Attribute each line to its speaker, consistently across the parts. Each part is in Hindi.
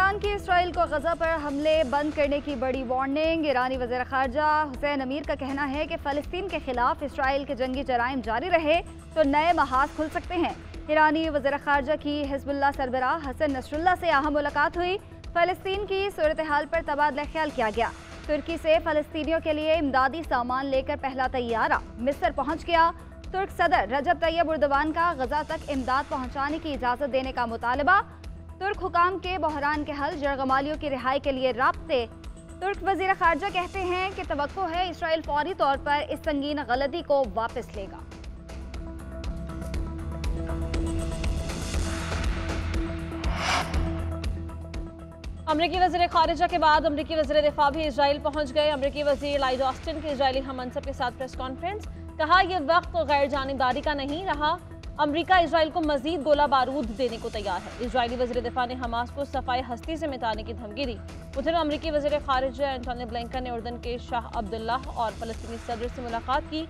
Speaker 1: ईरान की इसराइल को गजा पर हमले बंद करने की बड़ी वार्निंग। ईरानी वज़ीर ख़ारजा हुसैन अमीर का कहना है कि फ़लस्तीन के खिलाफ इसराइल के जंगी जराइम जारी रहे तो नए महाज खुल सकते हैं। ईरानी वज़ीर ख़ारजा की हिज़्बुल्लाह सरबराह हसन नसरुल्लाह से अहम मुलाकात हुई। फ़लस्तीन की सूरत हाल पर तबादला ख्याल किया गया। तुर्की से फ़लस्तीनियों के लिए इमदादी सामान लेकर पहला तैयारा मिस्र पहुँच गया। तुर्क सदर रजब तैयब उर्दवान का गजा तक इमदाद पहुँचाने की इजाज़त देने का मुतालबा। तुर्क हुकाम के बहरान के हल, जरगमालियों की रिहाई के लिए राब्ते। तुर्क वज़ीर ख़ारजा कहते हैं कि तवक्को है इसराइल फौरी तौर पर इस संगीन गलती को वापस लेगा।
Speaker 2: अमरीकी वज़ीर ख़ारिजा के बाद अमरीकी वज़ीर दिफ़ा भी इजराइल पहुंच गए। अमरीकी वज़ीर लॉयड ऑस्टिन की इजरायली हम मनसब के साथ प्रेस कॉन्फ्रेंस। कहा यह वक्त गैर जानिबदारी का नहीं रहा, अमरीका इजराइल को मजीद गोला बारूद देने को तैयार है। इजरायली वज़ीर दिफ़ा ने हमास को सफाई हस्ती से मिटाने की धमकी दी। उधर अमरीकी वज़ीर ख़ारिजा एंटोनी ब्लिंकन ने उर्दन के शाह अब्दुल्लाह और फ़लस्तीनी सदर से मुलाकात की।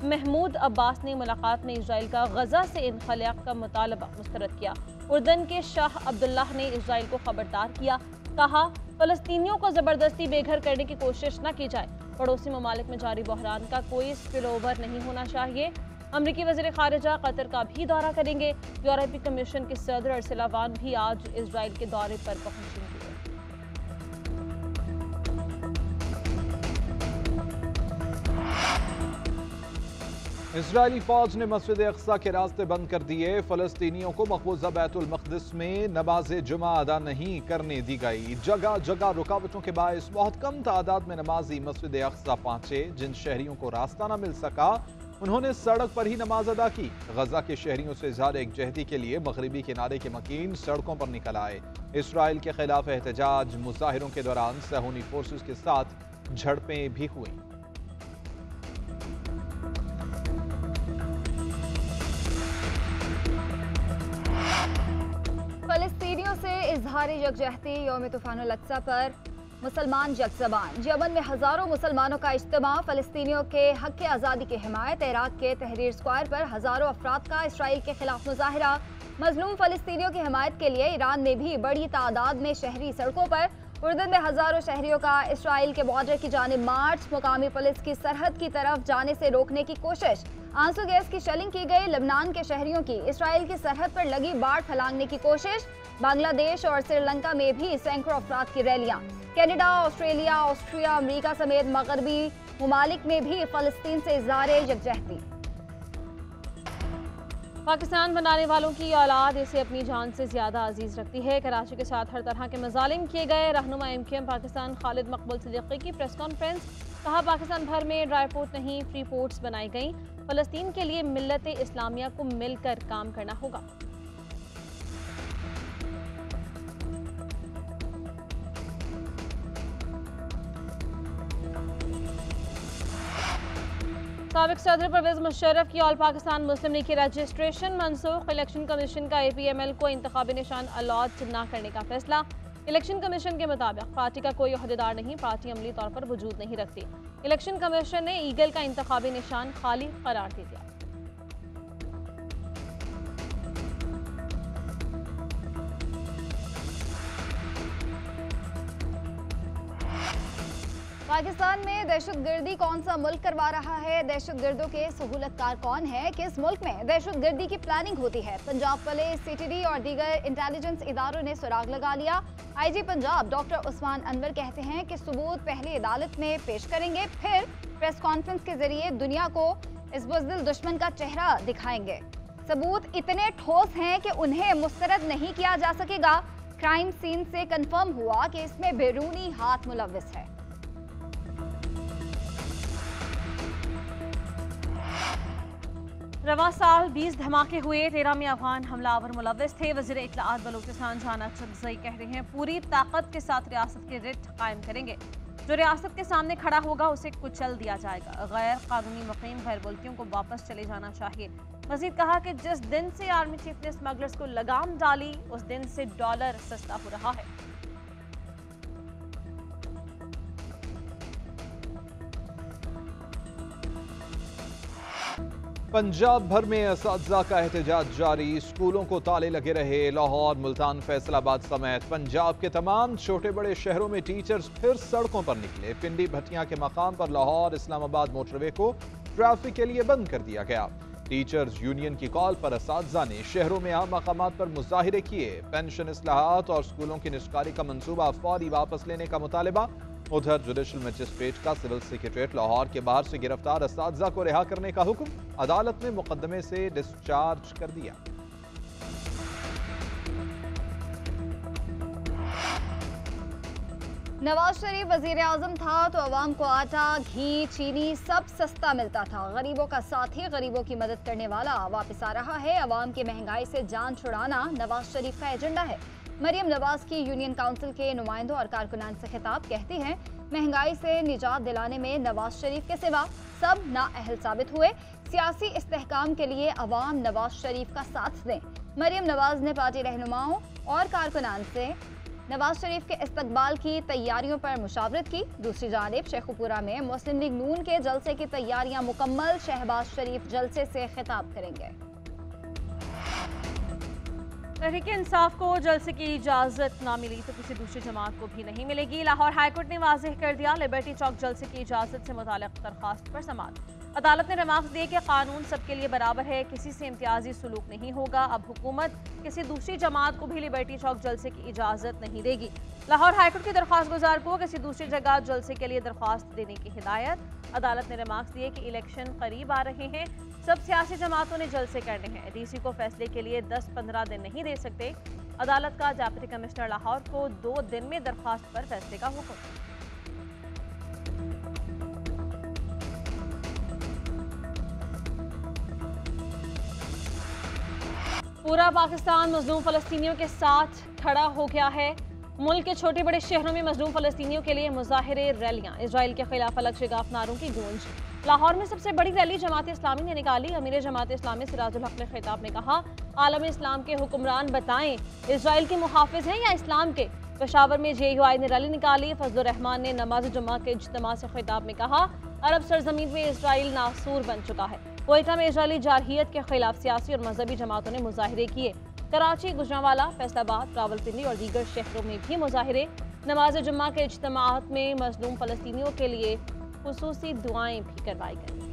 Speaker 2: महमूद अब्बास ने मुलाकात में इजराइल का गजा से इनखला का मुतालबा मुस्तरद किया। उर्दन के शाह अब्दुल्लाह ने इजराइल को खबरदार किया। कहा फ़लस्तीनियों को ज़बरदस्ती बेघर करने की कोशिश न की जाए। पड़ोसी ममालिक में जारी बहरान का कोई स्पिल ओवर नहीं होना चाहिए। अमरीकी वज़ीर ख़ारिजा कतर का भी दौरा करेंगे। यूरोपीय कमीशन के सदर उर्सुला वॉन भी आज इजराइल के दौरे पर पहुंचेंगे।
Speaker 3: इजरायली फौज ने मस्जिद अक्सा के रास्ते बंद कर दिए। फलस्तीनियों को मकबूजा बैतुल मक़दिस में नमाज जुमा अदा नहीं करने दी गई। जगह जगह रुकावटों के बायस बहुत कम तादाद में नमाजी मस्जिद अक्सा पहुंचे। जिन शहरियों को रास्ता न मिल सका उन्होंने सड़क पर ही नमाज अदा की। गजा के शहरियों से इज़हार एकजहती के लिए मगरबी किनारे के मकीन सड़कों पर निकल आए। इसराइल के खिलाफ एहतजाज मुजाहिरों के दौरान सहूनी फोर्सेस के साथ झड़पें भी हुई।
Speaker 1: फ़लस्तीनियों से इज़हार यकजहती यौम तूफ़ानुल अक़सा पर मुसलमान यकज़बान। यमन में हज़ारों मुसलमानों का इज्तिमा। फ़लस्तीनियों के हक़ के आज़ादी की हिमायत। इराक़ के तहरीर स्क्वायर पर हज़ारों अफराद का इसराइल के खिलाफ मुजाहिरा। मज़लूम फ़लस्तीनियों की हिमायत के लिए ईरान में भी बड़ी तादाद में शहरी सड़कों पर। उर्दन में हज़ारों शहरियों का इसराइल के बॉर्डर की जानिब मार्च। मुकामी पुलिस की सरहद की तरफ जाने से रोकने की कोशिश। आंसू गैस की शेलिंग की गई। लेबनान के शहरियों की इसराइल की सरहद पर लगी बाढ़ फैलाने की कोशिश। बांग्लादेश और श्रीलंका में भी सैकड़ों अफराद की रैलियां। कनाडा, ऑस्ट्रेलिया, ऑस्ट्रिया, अमेरिका समेत मगरबी ममालिक में भी फ़लस्तीन से इज़हार यकजहती।
Speaker 2: पाकिस्तान बनाने वालों की औलाद इसे अपनी जान से ज़्यादा अजीज़ रखती है। कराची के साथ हर तरह के मज़ालिम किए गए। रहनुमा MQM पाकिस्तान खालिद मकबूल सिद्दीकी की प्रेस कॉन्फ्रेंस। कहा पाकिस्तान भर में ड्राई पोर्ट नहीं फ्री पोर्ट्स बनाई गई। फ़लस्तीन के लिए मिल्लत इस्लामिया को मिलकर काम करना होगा। साबिक़ सदर परवेज़ मुशर्रफ की ऑल पाकिस्तान मुस्लिम लीग की रजिस्ट्रेशन मनसूख। इलेक्शन कमीशन का APML को इंतखाबी निशान अलॉट न करने का फैसला। इलेक्शन कमीशन के मुताबिक पार्टी का कोई ओहदेदार नहीं, पार्टी अमली तौर पर वजूद नहीं रखती। इलेक्शन कमीशन ने ईगल का इंतखाबी निशान खाली करार दे दिया।
Speaker 1: पाकिस्तान में दहशतगर्दी कौन सा मुल्क करवा रहा है? दहशतगर्दों के सहूलतकार कौन है? किस मुल्क में दहशतगर्दी की प्लानिंग होती है? पंजाब पुलिस, CTD और दीगर इंटेलिजेंस इदारों ने सुराग लगा लिया। IG पंजाब डॉक्टर उस्मान अनवर कहते हैं कि सबूत पहले अदालत में पेश करेंगे, फिर प्रेस कॉन्फ्रेंस के जरिए दुनिया को इस बुज़दिल दुश्मन का चेहरा दिखाएंगे। सबूत इतने ठोस हैं कि उन्हें मुस्तरद नहीं किया जा सकेगा। क्राइम सीन से कंफर्म हुआ कि इसमें बैरूनी हाथ मुलव्विस है।
Speaker 2: रवां साल 20 धमाके हुए, 13 में अफगान हमलावर मुलव्विस थे। वज़ीर इत्तलाआत बलूचिस्तान जाना चकजई कह रहे हैं पूरी ताकत के साथ रियासत के रिट कायम करेंगे। जो रियासत के सामने खड़ा होगा उसे कुचल दिया जाएगा। गैर कानूनी मुकीम गैर मुल्कियों को वापस चले जाना चाहिए। मजीद कहा कि जिस दिन से आर्मी चीफ ने स्मगलर्स को लगाम डाली उस दिन से डॉलर सस्ता हो रहा है।
Speaker 3: पंजाब भर में असातिज़ा का एहतजाज जारी, स्कूलों को ताले लगे रहे। लाहौर, मुल्तान, फैसलाबाद समेत पंजाब के तमाम छोटे बड़े शहरों में टीचर्स फिर सड़कों पर निकले। पिंडी भटियां के मकाम पर लाहौर इस्लामाबाद मोटरवे को ट्रैफिक के लिए बंद कर दिया गया। टीचर्स यूनियन की कॉल पर असातिज़ा ने शहरों में आम मकामात पर मुजाहिरे किए। पेंशन इस्लाहात और स्कूलों की निष्कारी का मंसूबा फौरी वापस लेने का मुतालबा। उधर जुडिशल मजिस्ट्रेट का सिविल सेक्रेटरीट लाहौर के बाहर से गिरफ्तार असातिज़ा को रिहा करने का हुक्म, अदालत ने मुकदमे से डिस्चार्ज कर दिया।
Speaker 1: नवाज शरीफ वजीर आजम था तो अवाम को आटा, घी, चीनी सब सस्ता मिलता था। गरीबों का साथी, गरीबों की मदद करने वाला वापस आ रहा है। अवाम की महंगाई से जान छुड़ाना नवाज शरीफ का एजेंडा है। मरियम नवाज की यूनियन काउंसिल के नुमाइंदों और कारकुनान से खिताब कहती हैं, महंगाई से निजात दिलाने में नवाज शरीफ के सिवा सब नाअहल साबित हुए। सियासी इस्तेहकाम के लिए अवाम नवाज शरीफ का साथ दें। मरियम नवाज ने पार्टी रहनुमाओं और कारकुनान से नवाज शरीफ के इस्तकबाल की तैयारियों पर मुशावरत की। दूसरी जानिब शेखुपुरा में मुस्लिम लीग नून के जलसे की तैयारियां मुकम्मल। शहबाज शरीफ जलसे से खिताब करेंगे।
Speaker 2: तहरीक इंसाफ को जलसे की इजाज़त ना मिली तो किसी दूसरी जमात को भी नहीं मिलेगी। लाहौर हाईकोर्ट ने वाज़ेह कर दिया, लिबर्टी चौक जलसे की इजाज़त से मुताल्लिक़ दरख्वास्त पर समाअत। अदालत ने रिमार्क्स दिए कि कानून सबके लिए बराबर है, किसी से इम्तियाजी सलूक नहीं होगा। अब हुकूमत किसी दूसरी जमात को भी लिबर्टी चौक जलसे की इजाज़त नहीं देगी। लाहौर हाईकोर्ट की दरख्वास्त गुजार को किसी दूसरी जगह जलसे के लिए दरख्वास्त देने की हिदायत। अदालत ने रिमार्क्स दिए कि इलेक्शन करीब आ रहे हैं, सब सियासी जमातों ने जलसे करने हैं। डीसी को फैसले के लिए 10-15 दिन नहीं दे सकते। अदालत का डेप्यूटी कमिश्नर लाहौर को 2 दिन में दरख्वास्त पर फैसले का हुक्म। पूरा पाकिस्तान मजलूम फ़लस्तीनियों के साथ खड़ा हो गया है। मुल्क के छोटे बड़े शहरों में मजलूम फ़लस्तीनियों के लिए मुजाहिरे, रैलियां, इजराइल के खिलाफ अलग शिगाफ नारों की गूंज। लाहौर में सबसे बड़ी रैली जमात इस्लामी ने निकाली। अमीर जमात इस्लामी सिराजुल हक ने खिताब में कहा, आलम इस्लाम के हुक्मरान बताएं, इजराइल के मुहाफिज हैं या इस्लाम के। पेशावर में JUI ने रैली निकाली। फजलुर रहमान ने नमाज जुम्मा के इज्तिमा से खिताब में कहा, अरब सरजमीन में इजराइल नासूर बन चुका है। कोयटा में इजरायली जारहियत के खिलाफ सियासी और मजहबी जमातों ने मुजाहिरे किए। कराची, गुजरांवाला, फैसलाबाद, रावलपिंडी और दीगर शहरों में भी मुजाहिरे। नमाज जुम्मा के इज्तिमाअत में मजलूम फ़लस्तीनियों के लिए खुसूसी दुआएं भी करवाई गई।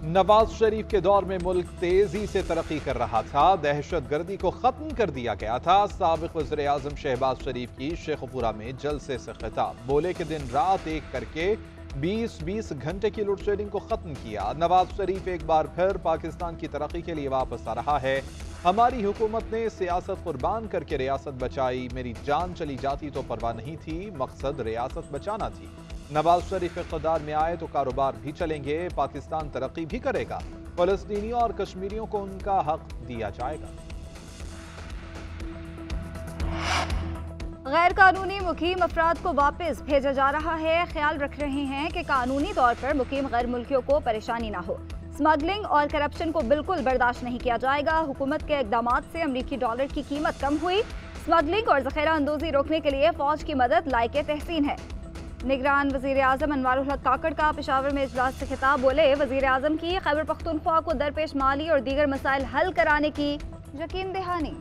Speaker 3: नवाज शरीफ के दौर में मुल्क तेजी से तरक्की कर रहा था, दहशत गर्दी को खत्म कर दिया गया था। साबिक वज़ीर आज़म शहबाज शरीफ की शेखुपुरा में जलसे से खिताब, बोले कि दिन रात एक करके 20-20 घंटे की लोड शेडिंग को खत्म किया। नवाज शरीफ एक बार फिर पाकिस्तान की तरक्की के लिए वापस आ रहा है। हमारी हुकूमत ने सियासत कुर्बान करके रियासत बचाई, मेरी जान चली जाती तो परवाह नहीं थी, मकसद रियासत बचाना थी। नवाज शरीफ इक़्तिदार में आए तो कारोबार भी चलेंगे, पाकिस्तान तरक्की भी करेगा, फ़लस्तीनियों और कश्मीरियों को उनका हक दिया जाएगा।
Speaker 1: गैर कानूनी मुकीम अफराद को वापस भेजा जा रहा है। ख्याल रख रहे हैं कि कानूनी तौर पर मुकीम गैर मुल्कियों को परेशानी ना हो। स्मगलिंग और करप्शन को बिल्कुल बर्दाश्त नहीं किया जाएगा। हुकूमत के इक़दामात से अमरीकी डॉलर की कीमत कम हुई। स्मगलिंग और ज़ख़ीरा अंदोज़ी रोकने के लिए फ़ौज की मदद लायके तहसीन है। निगरान वज़ीर आज़म अनवारुल हक काकड़ का पेशावर में इजलास से खिताब, बोले वज़ीर आज़म की खैबर पख्तूनख्वा को दरपेश माली और दीगर मसाइल हल कराने की यकीन दहानी।